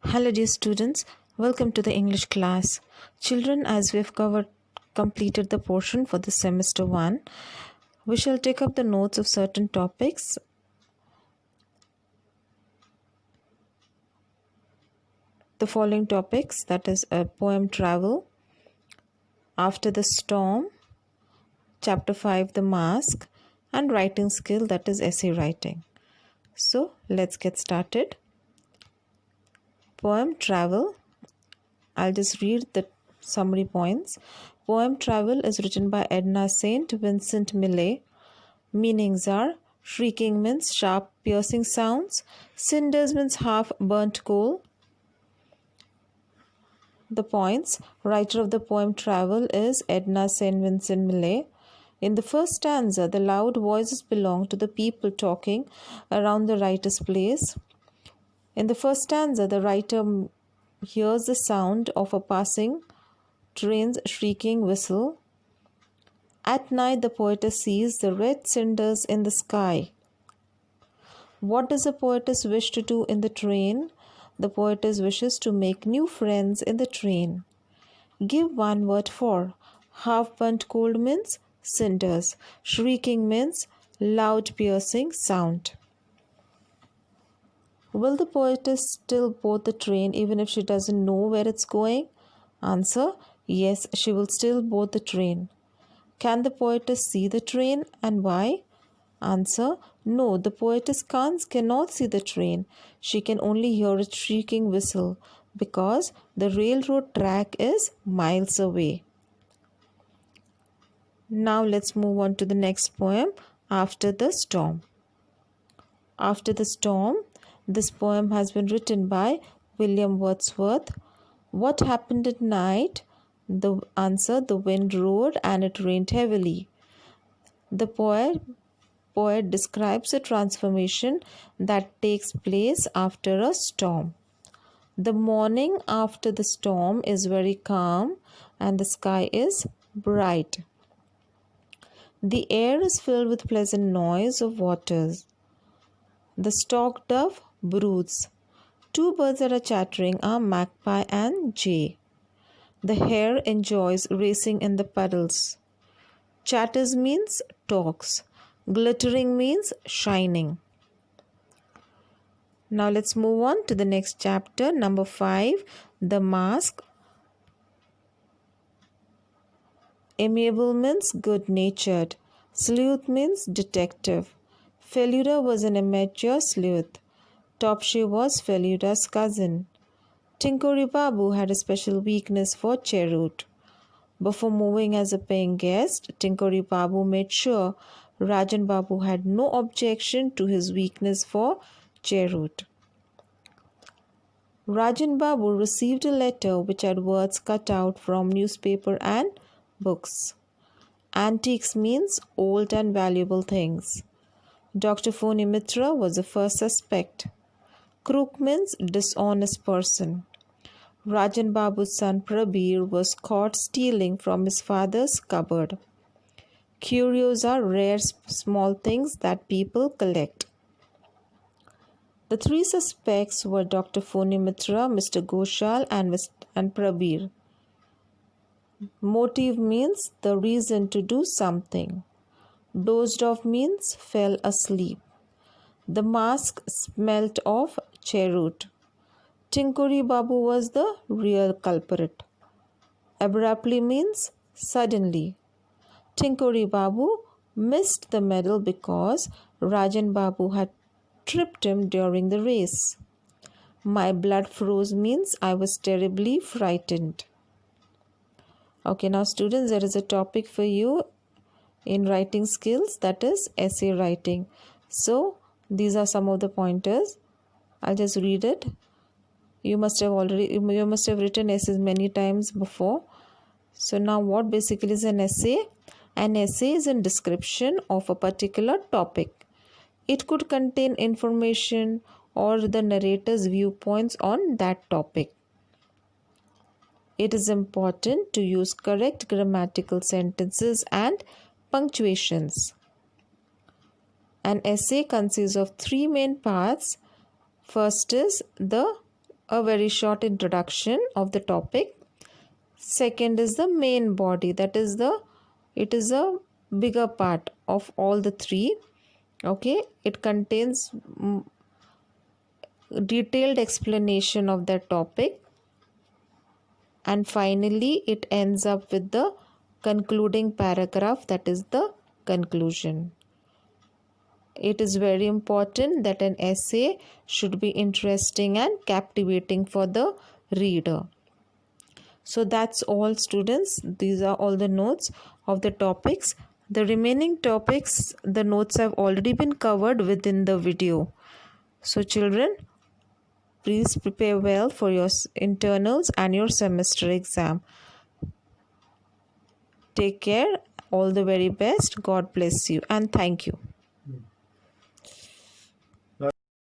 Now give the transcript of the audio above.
Hello, dear students. Welcome to the English class. Children, as we have completed the portion for the semester 1, we shall take up the notes of certain topics. The following topics, that is a poem travel, after the storm, chapter 5, the mask, and writing skill, that is essay writing. So, let's get started. Poem travel. I'll just read the summary points. Poem Travel is written by Edna St. Vincent Millay. Meanings are: shrieking means sharp, piercing sounds. Cinders means half burnt coal. The points. Writer of the poem Travel is Edna St. Vincent Millay. In the first stanza, the loud voices belong to the people talking around the writer's place. In the first stanza, the writer hears the sound of a passing train's shrieking whistle. At night, the poetess sees the red cinders in the sky. What does the poetess wish to do in the train? The poetess wishes to make new friends in the train. Give one word for. Half burnt coal means cinders. Shrieking means loud piercing sound. Will the poetess still board the train even if she doesn't know where it's going? Answer: yes, she will still board the train. Can the poetess see the train, and why? Answer: no, the poetess cannot see the train. She can only hear its shrieking whistle because the railroad track is miles away. Now let's move on to the next poem, After the Storm. After the Storm, this poem has been written by William Wordsworth. What happened at night? The answer: the wind roared and it rained heavily. The poet describes a transformation that takes place after a storm. The morning after the storm is very calm and the sky is bright. The air is filled with pleasant noise of waters. The stork dove broods. Two birds that are chattering are magpie and jay. The hare enjoys racing in the puddles. Chatters means talks. Glittering means shining. Now let's move on to the next chapter, number 5, The Mask. Amiable means good-natured. Sleuth means detective. Feluda was an amateur sleuth. Topsy was Feluda's cousin. Tinkory Babu had a special weakness for cheroot. Before moving as a paying guest, Tinkory Babu made sure Rajan Babu had no objection to his weakness for cheroot. Rajan Babu received a letter which had words cut out from newspaper and books. Antiques means old and valuable things. Dr. Phony Mitra was the first suspect. Crook means dishonest person. Rajan Babu's son Prabir was caught stealing from his father's cupboard. Curios are rare small things that people collect. The three suspects were Dr. Phony Mitra, Mr. Ghoshal and Prabir. Motive means the reason to do something. Dozed off means fell asleep. The mask smelt of cheroot. Tinkory Babu was the real culprit. Abruptly means suddenly. Tinkory Babu missed the medal because Rajan Babu had tripped him during the race. My blood froze means I was terribly frightened. Okay, now students, there is a topic for you in writing skills, that is essay writing. So these are some of the pointers. I'll just read it. You must have written essays many times before. So now what basically is an essay? An essay is a description of a particular topic. It could contain information or the narrator's viewpoints on that topic. It is important to use correct grammatical sentences and punctuations. An essay consists of three main parts. First is the a very short introduction of the topic. Second is the main body, that is it is a bigger part of all the three. Okay, it contains detailed explanation of that topic, and finally it ends up with the concluding paragraph, that is the conclusion. It is very important that an essay should be interesting and captivating for the reader. So that's all, students. These are all the notes of the topics. The remaining topics, the notes have already been covered within the video. So children, please prepare well for your internals and your semester exam. Take care. All the very best. God bless you and thank you.